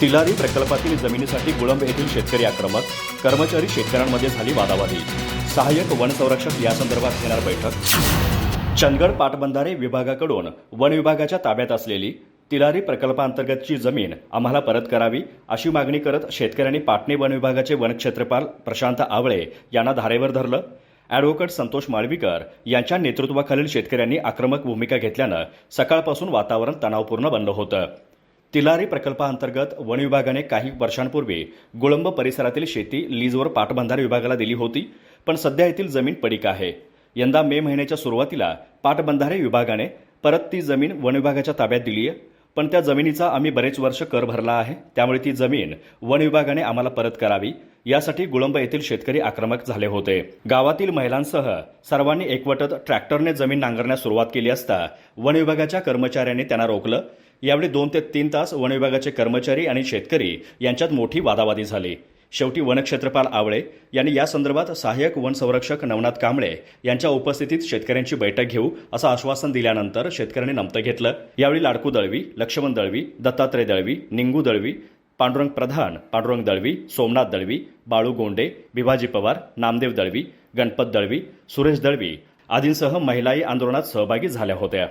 तिलारी प्रकल्पातील जमिनीसाठी गुळंब येथील शेतकरी आक्रमक, कर्मचारी शेतकऱ्यांमध्ये झाली वादावादी। सहाय्यक वनसंरक्षक यासंदर्भात घेणार बैठक। चंदगड पाटबंधारे विभागाकडून वन विभागाच्या ताब्यात असलेली तिलारी प्रकल्पांतर्गतची जमीन आम्हाला परत करावी अशी मागणी करत शेतकऱ्यांनी पाटणे वन विभागाचे वनक्षेत्रपाल प्रशांत आवळे यांना धारेवर धरलं। ॲडव्होकेट संतोष माळवीकर यांच्या नेतृत्वाखालील शेतकऱ्यांनी आक्रमक भूमिका घेतल्यानं सकाळपासून वातावरण तणावपूर्ण बनलं होतं। तिलारी प्रकल्पांतर्गत वन विभागाने काही वर्षांपूर्वी गुळंब परिसरातील शेती लीजवर पाटबंधारे विभागाला दिली होती, पण सध्या येथील जमीन पडीक आहे। यंदा मे महिन्याच्या सुरुवातीला पाटबंधारे विभागाने परत ती जमीन वन विभागाच्या ताब्यात दिली आहे, पण त्या जमिनीचा आम्ही बरेच वर्ष कर भरला आहे, त्यामुळे ती जमीन वन विभागाने आम्हाला परत करावी यासाठी गुळंब येथील शेतकरी आक्रमक झाले होते। गावातील महिलांसह सर्वांनी एकवटत ट्रॅक्टरने जमीन नांगरण्यास सुरुवात केली असता वन विभागाच्या कर्मचाऱ्यांनी त्यांना रोखलं। यावेळी 2 ते 3 तास वन विभागाचे कर्मचारी आणि शेतकरी यांच्यात मोठी वादावादी झाली। शेवटी वनक्षेत्रपाल आवळे यांनी या संदर्भात सहाय्यक वनसंरक्षक नवनाथ कांबळे यांच्या उपस्थितीत शेतकऱ्यांची बैठक घेऊ असं आश्वासन दिल्यानंतर शेतकऱ्यांनी नमतं घेतलं। यावेळी लाडकू दळवी, लक्ष्मण दळवी, दत्तात्रय दळवी, निंगू दळवी, पांडुरंग प्रधान, पांडुरंग दळवी, सोमनाथ दळवी, बाळू गोंडे, भिवाजी पवार, नामदेव दळवी, गणपत दळवी, सुरेश दळवी आदींसह महिलाही आंदोलनात सहभागी झाल्या होत्या।